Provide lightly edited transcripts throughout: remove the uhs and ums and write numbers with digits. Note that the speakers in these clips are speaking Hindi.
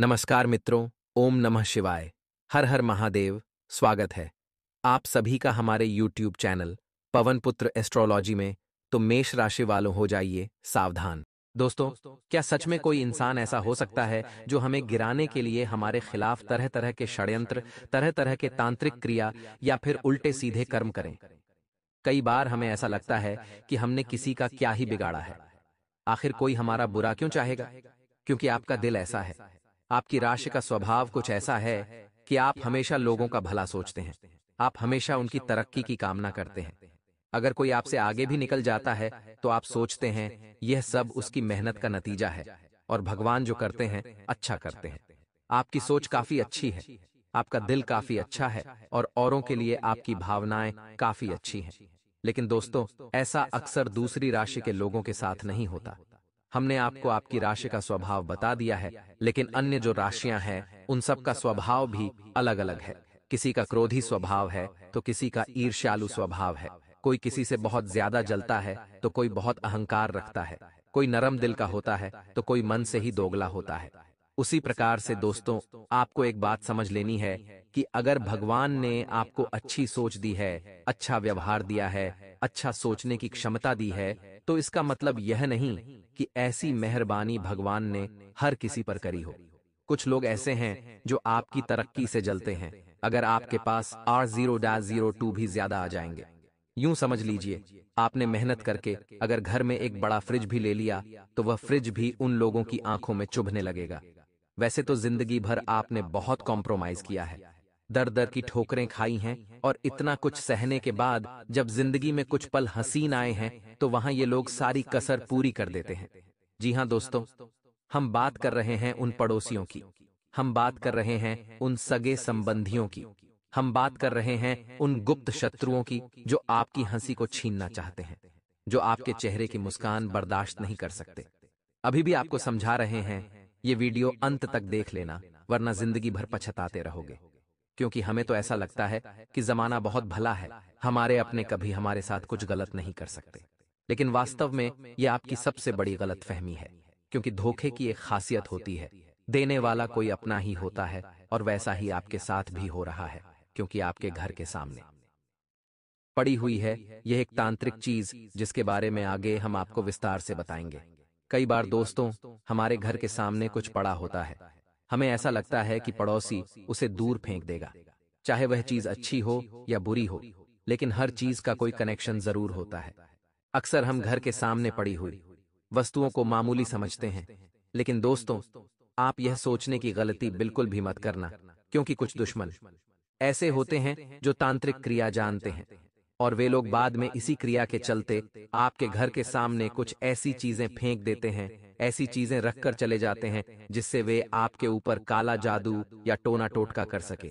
नमस्कार मित्रों, ओम नमः शिवाय। हर हर महादेव। स्वागत है आप सभी का हमारे YouTube चैनल पवन पुत्र एस्ट्रोलॉजी में। तो मेष राशि वालों हो जाइए सावधान। दोस्तों, क्या सच में कोई इंसान ऐसा हो सकता है जो हमें गिराने के लिए हमारे खिलाफ तरह तरह के षड्यंत्र, तरह तरह के तांत्रिक क्रिया या फिर उल्टे सीधे कर्म करें? कई बार हमें ऐसा लगता है कि हमने किसी का क्या ही बिगाड़ा है। आखिर कोई हमारा बुरा क्यों चाहेगा? क्योंकि आपका दिल ऐसा है, आपकी राशि का स्वभाव कुछ ऐसा है कि आप हमेशा लोगों का भला सोचते हैं। आप हमेशा उनकी तरक्की की कामना करते हैं। अगर कोई आपसे आगे भी निकल जाता है तो आप सोचते हैं यह सब उसकी मेहनत का नतीजा है और भगवान जो करते हैं अच्छा करते हैं। आपकी सोच काफी अच्छी है, आपका दिल काफी अच्छा है और औरों के लिए आपकी भावनाएं काफी अच्छी हैं। लेकिन दोस्तों, ऐसा अक्सर दूसरी राशि के लोगों के साथ नहीं होता। हमने आपको आपकी राशि का स्वभाव बता दिया है, लेकिन अन्य जो राशियां हैं उन सब का स्वभाव भी अलग अलग है। किसी का क्रोधी स्वभाव है तो किसी का ईर्ष्यालु स्वभाव है। कोई किसी से बहुत ज्यादा जलता है तो कोई बहुत अहंकार रखता है। कोई नरम दिल का होता है तो कोई मन से ही दोगला होता है। उसी प्रकार से दोस्तों, आपको एक बात समझ लेनी है कि अगर भगवान ने आपको अच्छी सोच दी है, अच्छा व्यवहार दिया है, अच्छा सोचने की क्षमता दी है, तो इसका मतलब यह नहीं कि ऐसी मेहरबानी भगवान ने हर किसी पर करी हो। कुछ लोग ऐसे हैं जो आपकी तरक्की से जलते हैं अगर आपके पास R0-02 भी ज्यादा आ जाएंगे। यूं समझ लीजिए, आपने मेहनत करके अगर घर में एक बड़ा फ्रिज भी ले लिया तो वह फ्रिज भी उन लोगों की आंखों में चुभने लगेगा। वैसे तो जिंदगी भर आपने बहुत कॉम्प्रोमाइज किया है, दर दर की ठोकरें खाई हैं, और इतना कुछ सहने के बाद जब जिंदगी में कुछ पल हसीन आए हैं तो वहां ये लोग सारी कसर पूरी कर देते हैं। जी हां दोस्तों, हम बात कर रहे हैं उन पड़ोसियों की, हम बात कर रहे हैं उन सगे संबंधियों की, हम बात कर रहे हैं उन गुप्त शत्रुओं की जो आपकी हंसी को छीनना चाहते हैं, जो आपके चेहरे की मुस्कान बर्दाश्त नहीं कर सकते। अभी भी आपको समझा रहे हैं, ये वीडियो अंत तक देख लेना, वरना जिंदगी भर पछताते रहोगे। क्योंकि हमें तो ऐसा लगता है कि जमाना बहुत भला है, हमारे अपने कभी हमारे साथ कुछ गलत नहीं कर सकते। लेकिन वास्तव में यह आपकी सबसे बड़ी गलतफहमी है। क्योंकि धोखे की एक खासियत होती है, देने वाला कोई अपना ही होता है, और वैसा ही आपके साथ भी हो रहा है, क्योंकि आपके घर के सामने पड़ी हुई है यह एक तांत्रिक चीज, जिसके बारे में आगे हम आपको विस्तार से बताएंगे। कई बार दोस्तों, हमारे घर के सामने कुछ पड़ा होता है, हमें ऐसा लगता है कि पड़ोसी उसे दूर फेंक देगा। चाहे वह चीज अच्छी हो या बुरी हो, लेकिन हर चीज का कोई कनेक्शन जरूर होता है। अक्सर हम घर के सामने पड़ी हुई वस्तुओं को मामूली समझते हैं, लेकिन दोस्तों, आप यह सोचने की गलती बिल्कुल भी मत करना, क्योंकि कुछ दुश्मन ऐसे होते हैं जो तांत्रिक क्रिया जानते हैं, और वे लोग बाद में इसी क्रिया के चलते आपके घर के सामने कुछ ऐसी चीजें फेंक देते हैं, ऐसी चीजें रखकर चले जाते हैं जिससे वे आपके ऊपर काला जादू या टोना टोटका कर सके।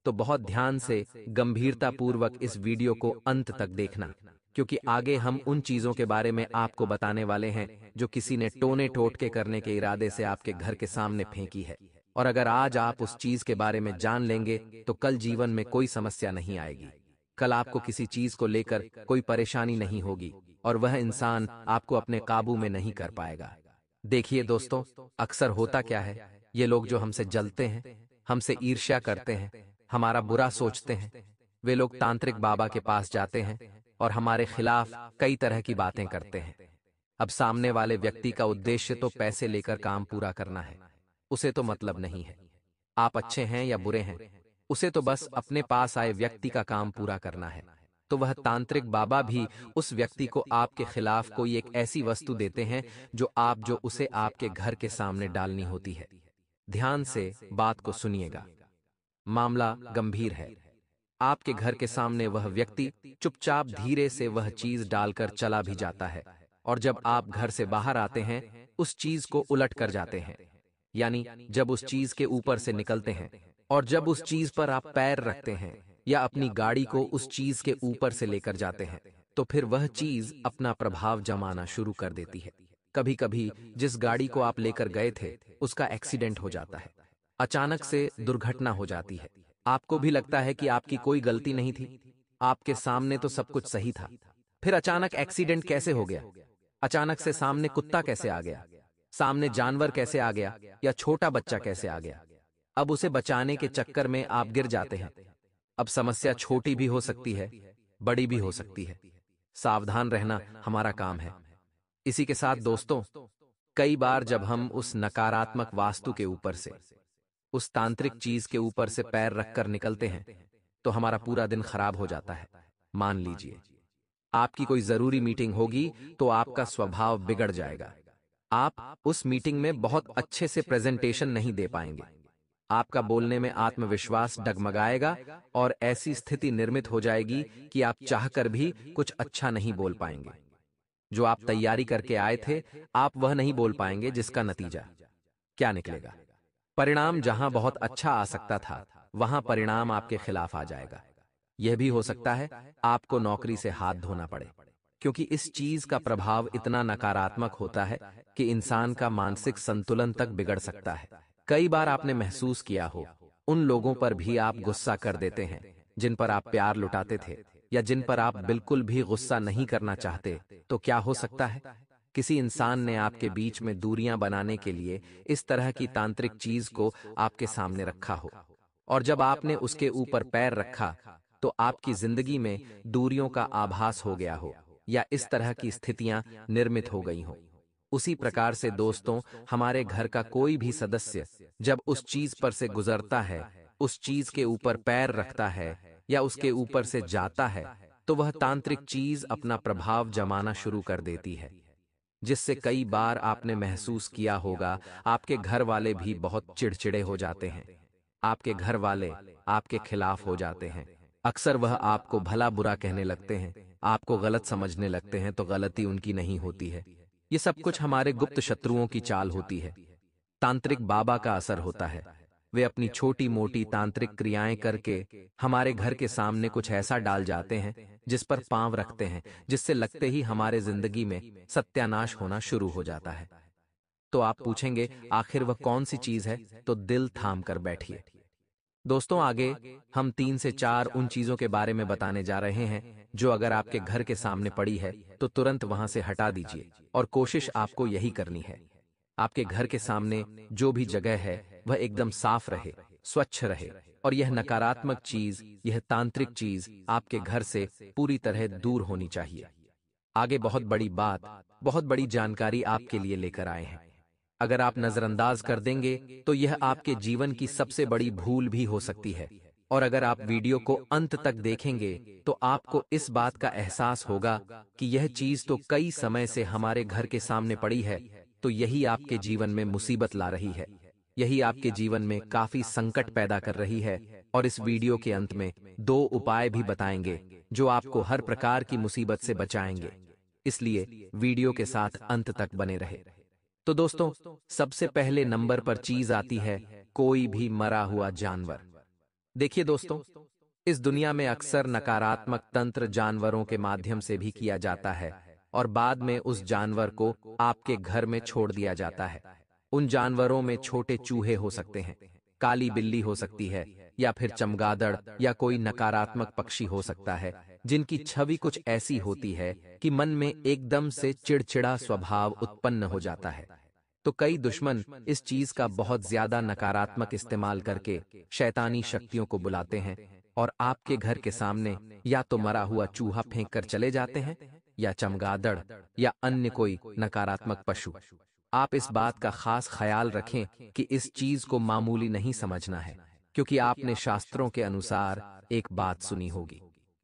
तो बहुत ध्यान से, गंभीरता पूर्वक इस वीडियो को अंत तक देखना, क्योंकि आगे हम उन चीजों के बारे में आपको बताने वाले हैं जो किसी ने टोने टोटके करने के इरादे से आपके घर के सामने फेंकी है। और अगर आज आप उस चीज के बारे में जान लेंगे तो कल जीवन में कोई समस्या नहीं आएगी। कल आपको किसी चीज को लेकर कोई परेशानी नहीं होगी, और वह इंसान आपको अपने काबू में नहीं कर पाएगा। देखिए दोस्तों, अक्सर होता क्या है, ये लोग जो हमसे जलते हैं, हमसे ईर्ष्या करते हैं, हमारा बुरा सोचते हैं, वे लोग तांत्रिक बाबा के पास जाते हैं और हमारे खिलाफ कई तरह की बातें करते हैं। अब सामने वाले व्यक्ति का उद्देश्य तो पैसे लेकर काम पूरा करना है, उसे तो मतलब नहीं है आप अच्छे हैं या बुरे हैं, उसे तो बस अपने पास आए व्यक्ति का काम पूरा करना है। तो वह तांत्रिक बाबा भी उस व्यक्ति को आपके खिलाफ कोई एक ऐसी वस्तु देते हैं जो उसे आपके घर के सामने डालनी होती है। ध्यान से बात को सुनिएगा, मामला गंभीर है। आपके घर के सामने वह व्यक्ति चुपचाप धीरे से वह चीज डालकर चला भी जाता है, और जब आप घर से बाहर आते हैं उस चीज को उलट कर जाते हैं। यानी जब उस चीज के ऊपर से निकलते हैं और जब उस चीज पर आप पैर रखते हैं या अपनी गाड़ी को उस चीज के ऊपर से लेकर जाते हैं, तो फिर वह चीज अपना प्रभाव जमाना शुरू कर देती है। कभी कभी जिस गाड़ी को आप लेकर गए थे उसका एक्सीडेंट हो जाता है, अचानक से दुर्घटना हो जाती है। आपको भी लगता है कि आपकी कोई गलती नहीं थी, आपके सामने तो सब कुछ सही था, फिर अचानक एक्सीडेंट कैसे हो गया? अचानक से सामने कुत्ता कैसे आ गया? सामने जानवर कैसे आ गया या छोटा बच्चा कैसे आ गया। अब उसे बचाने के चक्कर में आप गिर जाते हैं। अब समस्या छोटी भी हो सकती है, बड़ी भी हो सकती है। सावधान रहना हमारा काम है। इसी के साथ दोस्तों, कई बार जब हम उस नकारात्मक वास्तु के ऊपर से, उस तांत्रिक चीज के ऊपर से पैर रखकर निकलते हैं तो हमारा पूरा दिन खराब हो जाता है। मान लीजिए आपकी कोई जरूरी मीटिंग होगी तो आपका स्वभाव बिगड़ जाएगा। आप उस मीटिंग में बहुत अच्छे से प्रेजेंटेशन नहीं दे पाएंगे। आपका बोलने में आत्मविश्वास डगमगाएगा और ऐसी स्थिति निर्मित हो जाएगी कि आप चाहकर भी कुछ अच्छा नहीं बोल पाएंगे। जो आप तैयारी करके आए थे, आप वह नहीं बोल पाएंगे, जिसका नतीजा क्या निकलेगा? परिणाम जहां बहुत अच्छा आ सकता था, वहां परिणाम आपके खिलाफ आ जाएगा। यह भी हो सकता है आपको नौकरी से हाथ धोना पड़े, क्योंकि इस चीज का प्रभाव इतना नकारात्मक होता है कि इंसान का मानसिक संतुलन तक बिगड़ सकता है। कई बार आपने महसूस किया हो, उन लोगों पर भी आप गुस्सा कर देते हैं जिन पर आप प्यार लुटाते थे, या जिन पर आप बिल्कुल भी गुस्सा नहीं करना चाहते। तो क्या हो सकता है? किसी इंसान ने आपके बीच में दूरियां बनाने के लिए इस तरह की तांत्रिक चीज को आपके सामने रखा हो, और जब आपने उसके ऊपर पैर रखा तो आपकी जिंदगी में दूरियों का आभास हो गया हो, या इस तरह की स्थितियां निर्मित हो गई हों। उसी प्रकार से दोस्तों, हमारे घर का कोई भी सदस्य जब उस चीज पर से गुजरता है, उस चीज के ऊपर पैर रखता है या उसके ऊपर से जाता है, तो वह तांत्रिक चीज अपना प्रभाव जमाना शुरू कर देती है, जिससे कई बार आपने महसूस किया होगा आपके घर वाले भी बहुत चिड़चिड़े हो जाते हैं। आपके घर वाले आपके खिलाफ हो जाते हैं। अक्सर वह आपको भला बुरा कहने लगते हैं, आपको गलत समझने लगते हैं, तो गलती उनकी नहीं होती है। ये सब कुछ हमारे गुप्त शत्रुओं की चाल होती है। तांत्रिक बाबा का असर होता है। वे अपनी छोटी मोटी तांत्रिक क्रियाएं करके हमारे घर के सामने कुछ ऐसा डाल जाते हैं जिस पर पांव रखते हैं, जिससे लगते ही हमारे जिंदगी में सत्यानाश होना शुरू हो जाता है। तो आप पूछेंगे आखिर वह कौन सी चीज है? तो दिल थाम कर बैठिए। दोस्तों, आगे हम 3 से 4 उन चीजों के बारे में बताने जा रहे हैं जो अगर आपके घर के सामने पड़ी है तो तुरंत वहां से हटा दीजिए, और कोशिश आपको यही करनी है। आपके घर के सामने जो भी जगह है वह एकदम साफ रहे, स्वच्छ रहे, और यह नकारात्मक चीज, यह तांत्रिक चीज आपके घर से पूरी तरह दूर होनी चाहिए। आगे बहुत बड़ी बात, बहुत बड़ी जानकारी आपके लिए लेकर आए हैं। अगर आप नजरअंदाज कर देंगे तो यह आपके जीवन की सबसे बड़ी भूल भी हो सकती है, और अगर आप वीडियो को अंत तक देखेंगे तो आपको इस बात का एहसास होगा कि यह चीज तो कई समय से हमारे घर के सामने पड़ी है, तो यही आपके जीवन में मुसीबत ला रही है, यही आपके जीवन में काफी संकट पैदा कर रही है। और इस वीडियो के अंत में 2 उपाय भी बताएंगे जो आपको हर प्रकार की मुसीबत से बचाएंगे, इसलिए वीडियो के साथ अंत तक बने रहे। तो दोस्तों, सबसे पहले नंबर पर चीज आती है कोई भी मरा हुआ जानवर। देखिए दोस्तों, इस दुनिया में अक्सर नकारात्मक तंत्र जानवरों के माध्यम से भी किया जाता है, और बाद में उस जानवर को आपके घर में छोड़ दिया जाता है। उन जानवरों में छोटे चूहे हो सकते हैं, काली बिल्ली हो सकती है, या फिर चमगादड़ या कोई नकारात्मक पक्षी हो सकता है, जिनकी छवि कुछ ऐसी होती है कि मन में एकदम से चिड़चिड़ा स्वभाव उत्पन्न हो जाता है। तो कई दुश्मन इस चीज का बहुत ज्यादा नकारात्मक इस्तेमाल करके शैतानी शक्तियों को बुलाते हैं, और आपके घर के सामने या तो मरा हुआ चूहा फेंक कर चले जाते हैं, या चमगादड़, या अन्य कोई नकारात्मक पशु। आप इस बात का खास ख्याल रखें कि इस चीज को मामूली नहीं समझना है, क्योंकि आपने शास्त्रों के अनुसार एक बात सुनी होगी,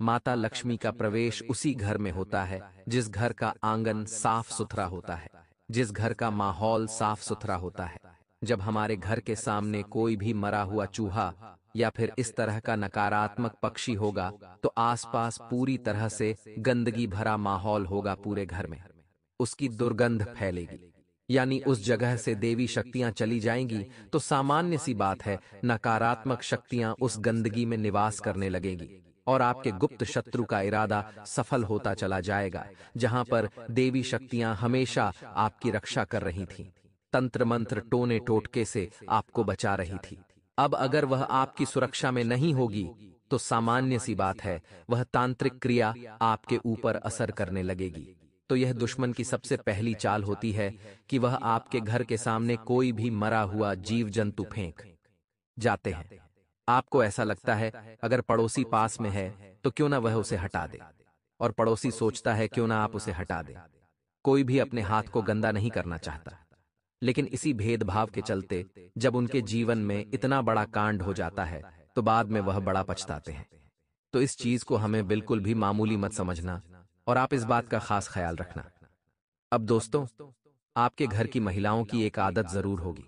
माता लक्ष्मी का प्रवेश उसी घर में होता है जिस घर का आंगन साफ सुथरा होता है, जिस घर का माहौल साफ सुथरा होता है। जब हमारे घर के सामने कोई भी मरा हुआ चूहा या फिर इस तरह का नकारात्मक पक्षी होगा, तो आसपास पूरी तरह से गंदगी भरा माहौल होगा पूरे घर में। उसकी दुर्गंध फैलेगी, यानी उस जगह से देवी शक्तियां चली जाएंगी, तो सामान्य सी बात है नकारात्मक शक्तियां उस गंदगी में निवास करने लगेंगी, और आपके गुप्त शत्रु का इरादा सफल होता चला जाएगा। जहां पर देवी शक्तियां हमेशा आपकी रक्षा कर रही थीं, तंत्र मंत्र टोने टोटके से आपको बचा रही थी, अब अगर वह आपकी सुरक्षा में नहीं होगी, तो सामान्य सी बात है वह तांत्रिक क्रिया आपके ऊपर असर करने लगेगी। तो यह दुश्मन की सबसे पहली चाल होती है कि वह आपके घर के सामने कोई भी मरा हुआ जीव जंतु फेंक जाते हैं। आपको ऐसा लगता है अगर पड़ोसी पास में है तो क्यों ना वह उसे हटा दे, और पड़ोसी सोचता है क्यों ना आप उसे हटा दें। कोई भी अपने हाथ को गंदा नहीं करना चाहता, लेकिन इसी भेदभाव के चलते जब उनके जीवन में इतना बड़ा कांड हो जाता है तो बाद में वह बड़ा पछताते हैं। तो इस चीज को हमें बिल्कुल भी मामूली मत समझना, और आप इस बात का खास ख्याल रखना। अब दोस्तों, आपके घर की महिलाओं की एक आदत जरूर होगी।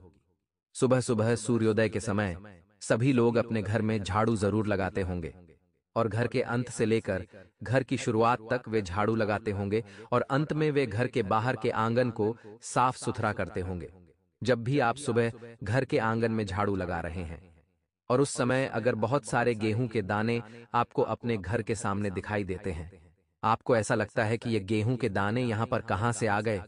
सुबह सुबह सूर्योदय के समय सभी लोग अपने घर में झाड़ू जरूर लगाते होंगे, और घर के अंत से लेकर घर की शुरुआत तक वे झाड़ू लगाते होंगे, और अंत में वे घर के बाहर के आंगन को साफ सुथरा करते होंगे। जब भी आप सुबह घर के आंगन में झाड़ू लगा रहे हैं और उस समय अगर बहुत सारे गेहूं के दाने आपको अपने घर के सामने दिखाई देते हैं, आपको ऐसा लगता है कि ये गेहूं के दाने यहां पर कहां से आ गए,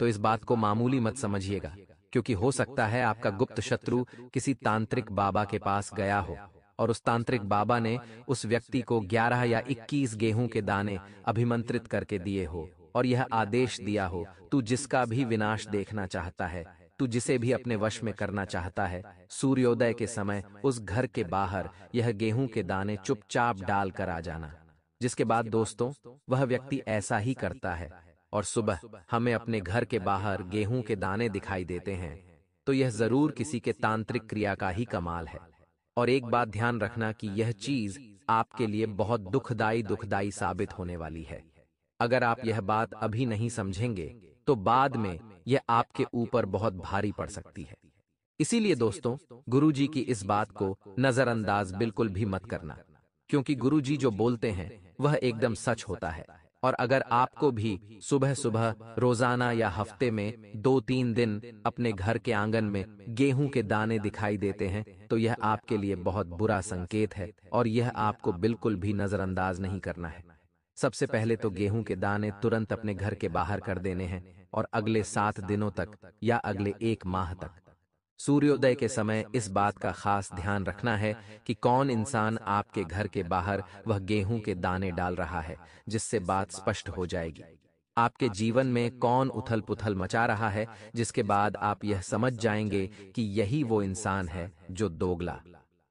तो इस बात को मामूली मत समझिएगा, क्योंकि हो सकता है आपका गुप्त शत्रु किसी तांत्रिक बाबा के पास गया हो और उस तांत्रिक बाबा ने उस व्यक्ति को 11 या 21 गेहूं के दाने अभिमंत्रित करके दिए हो और यह आदेश दिया हो, तू जिसका भी विनाश देखना चाहता है, तू जिसे भी अपने वश में करना चाहता है, सूर्योदय के समय उस घर के बाहर यह गेहूं के दाने चुपचाप डाल कर आ जाना। जिसके बाद दोस्तों, वह व्यक्ति ऐसा ही करता है और सुबह हमें अपने घर के बाहर गेहूं के दाने दिखाई देते हैं, तो यह जरूर किसी के तांत्रिक क्रिया का ही कमाल है। और एक बात ध्यान रखना कि यह चीज आपके लिए बहुत दुखदाई साबित होने वाली है। अगर आप यह बात अभी नहीं समझेंगे तो बाद में यह आपके ऊपर बहुत भारी पड़ सकती है। इसीलिए दोस्तों, गुरुजी की इस बात को नजरअंदाज बिल्कुल भी मत करना, क्योंकि गुरुजी जो बोलते हैं वह एकदम सच होता है। और अगर आपको भी सुबह सुबह रोजाना या हफ्ते में 2-3 दिन अपने घर के आंगन में गेहूं के दाने दिखाई देते हैं, तो यह आपके लिए बहुत बुरा संकेत है और यह आपको बिल्कुल भी नजरअंदाज नहीं करना है। सबसे पहले तो गेहूं के दाने तुरंत अपने घर के बाहर कर देने हैं, और अगले 7 दिनों तक या अगले 1 माह तक सूर्योदय के समय इस बात का खास ध्यान रखना है कि कौन इंसान आपके घर के बाहर वह गेहूं के दाने डाल रहा है, जिससे बात स्पष्ट हो जाएगी। आपके जीवन में कौन उथल पुथल मचा रहा है, जिसके बाद आप यह समझ जाएंगे कि यही वो इंसान है जो दोगला,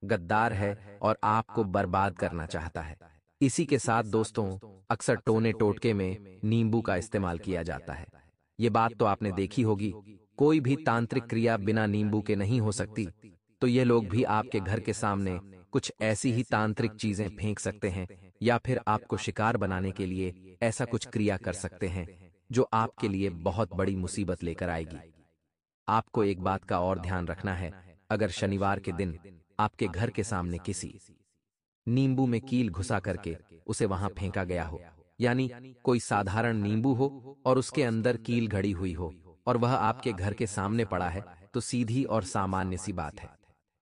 गद्दार है और आपको बर्बाद करना चाहता है। इसी के साथ दोस्तों, अक्सर टोने टोटके में नींबू का इस्तेमाल किया जाता है। ये बात तो आपने देखी होगी, कोई भी तांत्रिक क्रिया बिना नींबू के नहीं हो सकती। तो ये लोग भी आपके घर के सामने कुछ ऐसी ही तांत्रिक चीजें फेंक सकते हैं, या फिर आपको शिकार बनाने के लिए ऐसा कुछ क्रिया कर सकते हैं जो आपके लिए बहुत बड़ी मुसीबत लेकर आएगी। आपको एक बात का और ध्यान रखना है, अगर शनिवार के दिन आपके घर के सामने किसी नींबू में कील घुसा करके उसे वहां फेंका गया हो, यानी कोई साधारण नींबू हो और उसके अंदर कील घड़ी हुई हो और वह आपके घर के सामने पड़ा है, तो सीधी और सामान्य सी बात है,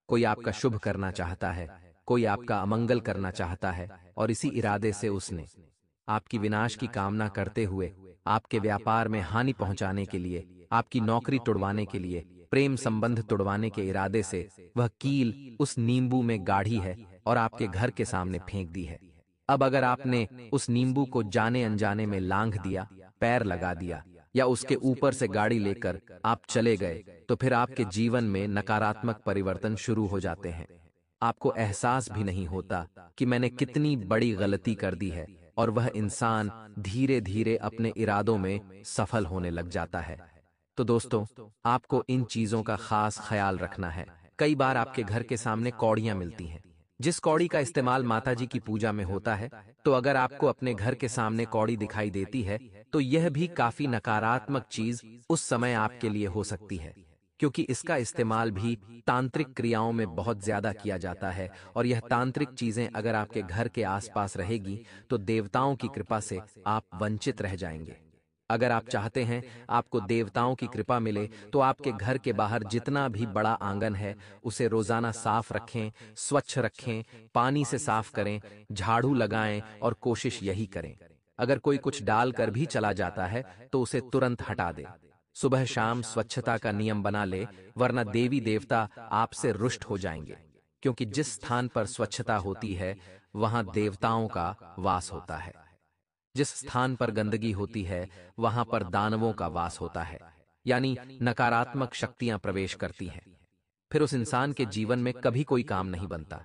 कोई आपका शुभ करना चाहता है, कोई आपका अमंगल करना चाहता है, और इसी इरादे से उसने आपकी विनाश की कामना करते हुए आपके व्यापार में हानि पहुंचाने के लिए, आपकी नौकरी तुड़वाने के लिए, प्रेम संबंध तुड़वाने के इरादे से वह कील उस नींबू में गाढ़ी है और आपके घर के सामने फेंक दी है। अब अगर आपने उस नींबू को जाने अनजाने में लांघ दिया, पैर लगा दिया, या उसके ऊपर से गाड़ी लेकर आप चले गए, तो फिर आपके जीवन में नकारात्मक परिवर्तन शुरू हो जाते हैं। आपको एहसास भी नहीं होता कि मैंने कितनी बड़ी गलती कर दी है, और वह इंसान धीरे धीरे अपने इरादों में सफल होने लग जाता है। तो दोस्तों, आपको इन चीजों का खास ख्याल रखना है। कई बार आपके घर के सामने कौड़ियां मिलती हैं, जिस कौड़ी का इस्तेमाल माताजी की पूजा में होता है। तो अगर आपको अपने घर के सामने कौड़ी दिखाई देती है, तो यह भी काफी नकारात्मक चीज उस समय आपके लिए हो सकती है, क्योंकि इसका इस्तेमाल भी तांत्रिक क्रियाओं में बहुत ज्यादा किया जाता है, और यह तांत्रिक चीजें अगर आपके घर के आसपास रहेगी तो देवताओं की कृपा से आप वंचित रह जाएंगे। अगर आप चाहते हैं आपको देवताओं की कृपा मिले, तो आपके घर के बाहर जितना भी बड़ा आंगन है उसे रोजाना साफ रखें, स्वच्छ रखें, पानी से साफ करें, झाड़ू लगाएं और कोशिश यही करें। अगर कोई कुछ डाल कर भी चला जाता है तो उसे तुरंत हटा दे। सुबह शाम स्वच्छता का नियम बना ले, वरना देवी देवता आपसे रुष्ट हो जाएंगे, क्योंकि जिस स्थान पर स्वच्छता होती है वहां देवताओं का वास होता है। जिस स्थान पर गंदगी होती है वहां पर दानवों का वास होता है, यानी नकारात्मक शक्तियां प्रवेश करती हैं। फिर उस इंसान के जीवन में कभी कोई काम नहीं बनता,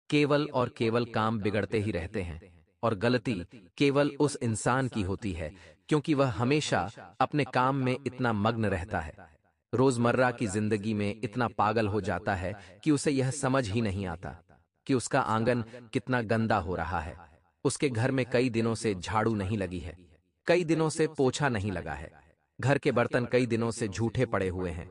केवल और केवल काम बिगड़ते ही रहते हैं। और गलती केवल उस इंसान की होती है, क्योंकि वह हमेशा अपने काम में इतना मग्न रहता है, रोजमर्रा की जिंदगी में इतना पागल हो जाता है कि उसे यह समझ ही नहीं आता कि उसका आंगन कितना गंदा हो रहा है। उसके घर में कई दिनों से झाड़ू नहीं लगी है, कई दिनों से पोछा नहीं लगा है, घर के बर्तन कई दिनों से झूठे पड़े हुए हैं,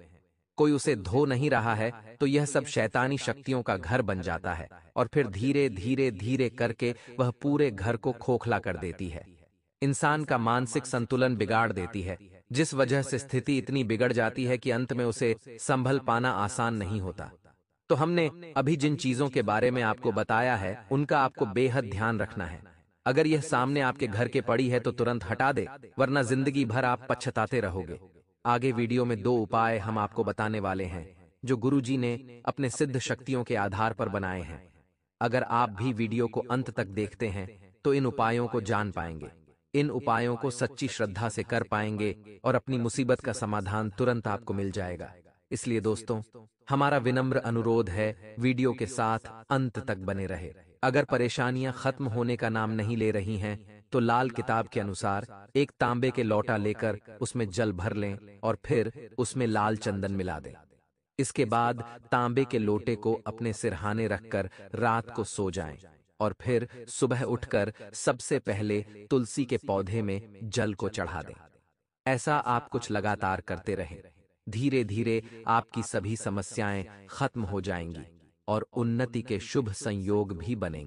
कोई उसे धो नहीं रहा है, तो यह सब शैतानी शक्तियों का घर बन जाता है और फिर धीरे धीरे धीरे करके वह पूरे घर को खोखला कर देती है। इंसान का मानसिक संतुलन बिगाड़ देती है, जिस वजह से स्थिति इतनी बिगड़ जाती है कि अंत में उसे संभल पाना आसान नहीं होता। तो हमने अभी जिन चीजों के बारे में आपको बताया है उनका आपको बेहद ध्यान रखना है। अगर यह सामने आपके घर के पड़ी है तो तुरंत हटा दे, वरना जिंदगी भर आप पछताते रहोगे। आगे वीडियो में 2 उपाय हम आपको बताने वाले हैं जो गुरुजी ने अपने सिद्ध शक्तियों के आधार पर बनाए हैं। अगर आप भी वीडियो को अंत तक देखते हैं तो इन उपायों को जान पाएंगे, इन उपायों को सच्ची श्रद्धा से कर पाएंगे और अपनी मुसीबत का समाधान तुरंत आपको मिल जाएगा। इसलिए दोस्तों, हमारा विनम्र अनुरोध है वीडियो के साथ अंत तक बने रहे। अगर परेशानियां खत्म होने का नाम नहीं ले रही हैं तो लाल किताब के अनुसार एक तांबे के लोटा लेकर उसमें जल भर लें और फिर उसमें लाल चंदन मिला दें। इसके बाद तांबे के लोटे को अपने सिरहाने रखकर रात को सो जाएं और फिर सुबह उठकर सबसे पहले तुलसी के पौधे में जल को चढ़ा दें। ऐसा आप कुछ लगातार करते रहें। धीरे धीरे आपकी सभी समस्याएं खत्म हो जाएंगी और उन्नति के शुभ संयोग भी बनेंगे।